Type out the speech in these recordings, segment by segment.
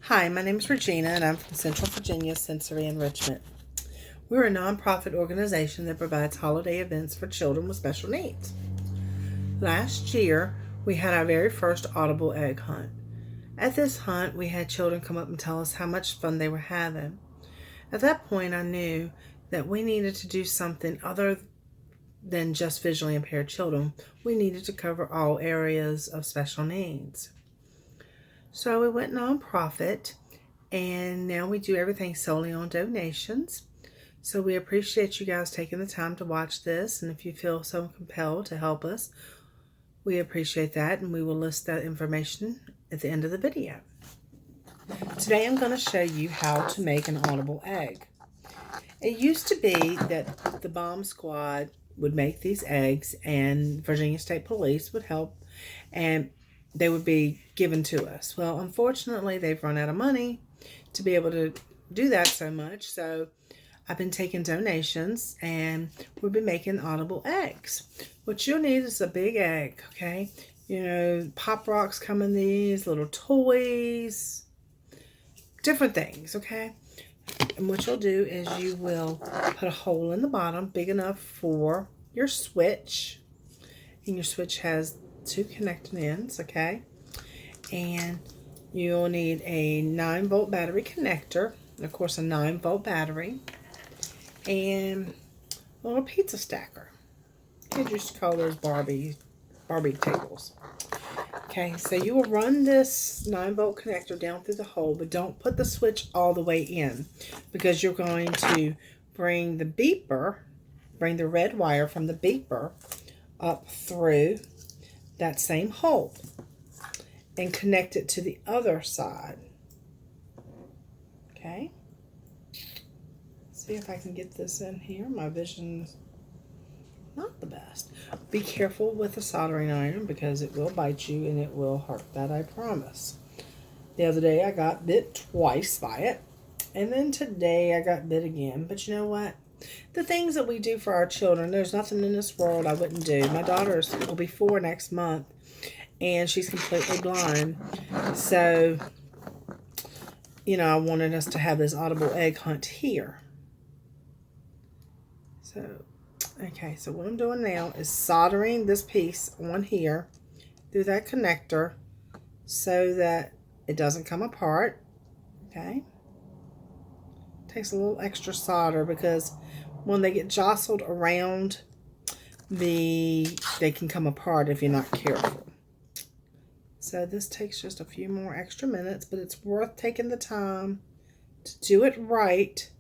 Hi, my name is Regina, and I'm from Central Virginia Sensory Enrichment. We're a nonprofit organization that provides holiday events for children with special needs. Last year, we had our very first Audible egg hunt. At this hunt, we had children come up and tell us how much fun they were having. At that point, I knew that we needed to do something other than just visually impaired children. We needed to cover all areas of special needs. So we went nonprofit, and now we do everything solely on donations. So we appreciate you guys taking the time to watch this, and if you feel so compelled to help us, we appreciate that, and we will list that information at the end of the video. Today I'm going to show you how to make an audible egg. It used to be that the bomb squad would make these eggs and Virginia State Police would help, and they would be given to us. Well, unfortunately, they've run out of money to be able to do that so much, so I've been taking donations, and we'll be making audible eggs. What you'll need is a big egg, okay? You know, Pop Rocks come in these, little toys, different things, okay? And what you'll do is you will put a hole in the bottom big enough for your switch. And your switch has 2 connecting ends, okay? And you'll need a 9-volt battery connector. Of course, a 9-volt battery. And a little pizza stacker. Kids used to call those Barbie tables. Okay, so you will run this 9-volt connector down through the hole, but don't put the switch all the way in, because you're going to bring the red wire from the beeper up through that same hole and connect it to the other side. Okay, see if I can get this in here. My vision's not the best. Be careful with the soldering iron, because it will bite you and it will hurt. That I promise. The other day I got bit twice by it, and then today I got bit again. But you know what? The things that we do for our children, there's nothing in this world I wouldn't do. My daughter will be 4 next month, and she's completely blind. So, you know, I wanted us to have this audible egg hunt here. So, okay, so what I'm doing now is soldering this piece on here through that connector so that it doesn't come apart. Okay. Takes a little extra solder, because when they get jostled around, they can come apart if you're not careful. So this takes just a few more extra minutes, but it's worth taking the time to do it right.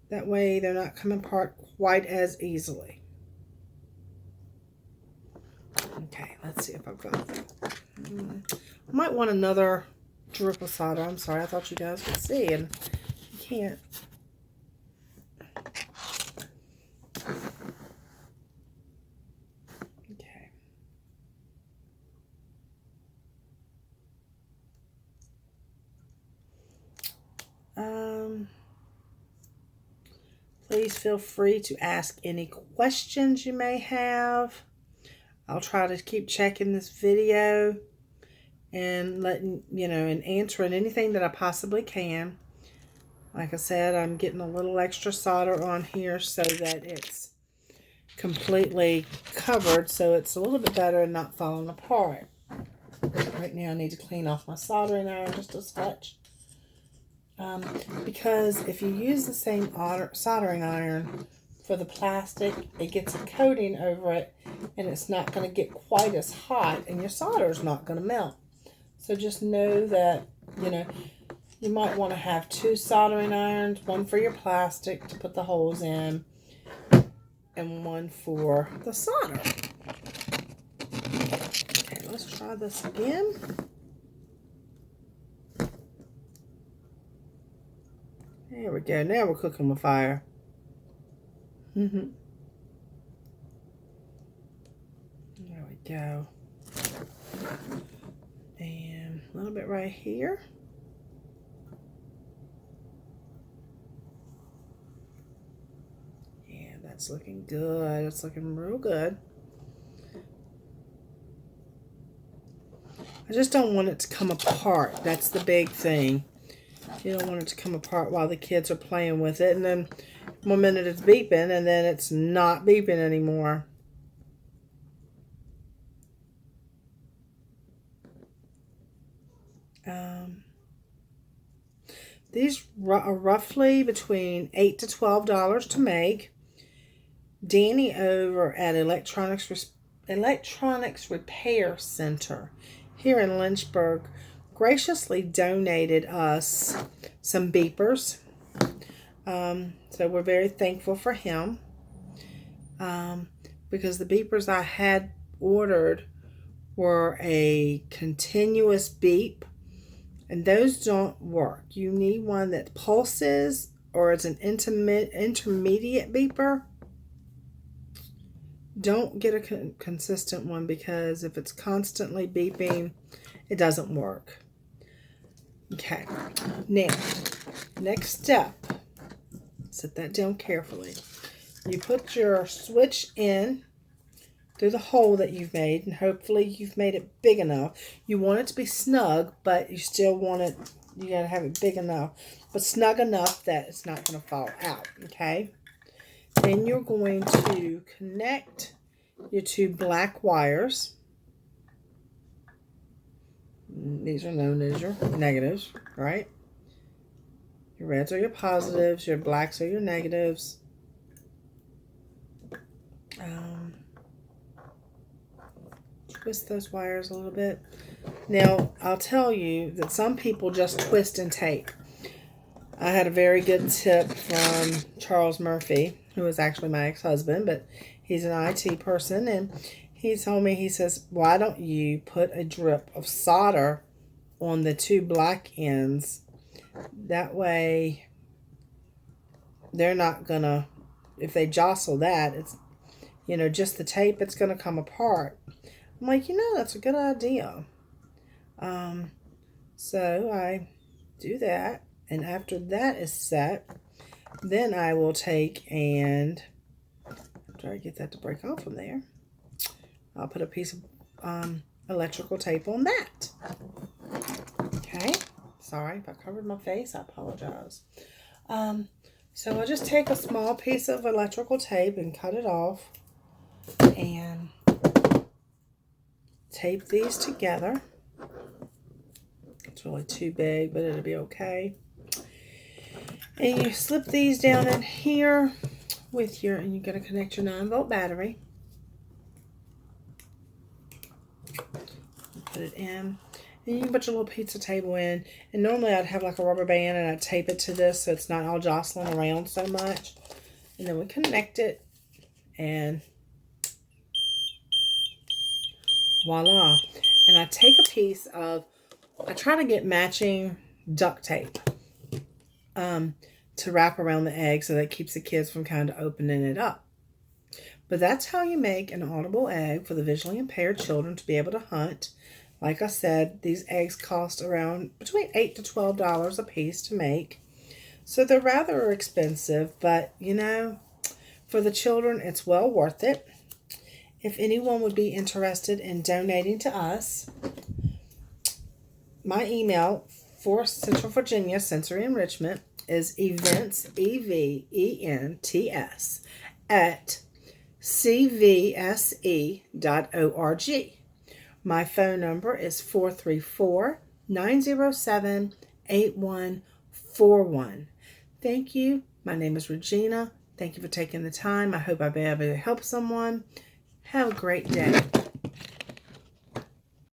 That way they're not coming apart quite as easily. Okay, let's see if I've got that. I might want another drip of solder. I'm sorry, I thought you guys could see, and you can't. Okay. Please feel free to ask any questions you may have. I'll try to keep checking this video and letting you know, and answering anything that I possibly can. Like I said, I'm getting a little extra solder on here so that it's completely covered, so it's a little bit better and not falling apart. Right now I need to clean off my soldering iron just a touch. Because if you use the same soldering iron for the plastic, it gets a coating over it, and it's not going to get quite as hot, and your solder is not going to melt. So just know that, you know, you might want to have 2 soldering irons, one for your plastic to put the holes in, and one for the solder. Okay, let's try this again. There we go. Now we're cooking with fire. There we go. And a little bit right here. Yeah, that's looking good. It's looking real good. I just don't want it to come apart. That's the big thing. You don't want it to come apart while the kids are playing with it. And then one minute it's beeping and then it's not beeping anymore. These are roughly between $8 to $12 to make. Danny over at Electronics Repair Center here in Lynchburg graciously donated us some beepers. So we're very thankful for him, because the beepers I had ordered were a continuous beep, and those don't work. You need one that pulses, or it's an intermediate beeper. Don't get a consistent one, because if it's constantly beeping, it doesn't work. Okay, now, next step, set that down carefully. You put your switch in through the hole that you've made, and hopefully you've made it big enough. You want it to be snug, but you still want it, you gotta have it big enough, but snug enough that it's not gonna fall out, okay? Then you're going to connect your two black wires. These are known as your negatives, right? Your reds are your positives, your blacks are your negatives. Twist those wires a little bit. Now, I'll tell you that some people just twist and tape. I had a very good tip from Charles Murphy, who is actually my ex-husband, but he's an IT person, and he told me, he says, why don't you put a drip of solder on the two black ends? That way, they're not gonna, if they jostle that, it's, you know, just the tape, it's gonna come apart. I'm like, you know, that's a good idea. So I do that, and after that is set, then I will take and, after I get that to break off from there, I'll put a piece of electrical tape on that. Okay, sorry if I covered my face, I apologize. So I'll just take a small piece of electrical tape and cut it off and tape these together. It's really too big, but it'll be okay. And you slip these down in here with your, and you're going to connect your 9-volt battery. Put it in. And you can put your little pizza table in. And normally I'd have like a rubber band and I'd tape it to this so it's not all jostling around so much. And then we connect it. And voila. And I take a piece of, I try to get matching duct tape to wrap around the egg so that it keeps the kids from kind of opening it up. But that's how you make an audible egg for the visually impaired children to be able to hunt. Like I said, these eggs cost around between $8 to $12 a piece to make. So they're rather expensive, but you know, for the children, it's well worth it. If anyone would be interested in donating to us, my email for Central Virginia Sensory Enrichment is events, EVENTS, at cvse.org. My phone number is 434-907-8141. Thank you. My name is Regina. Thank you for taking the time. I hope I've been able to help someone. Have a great day.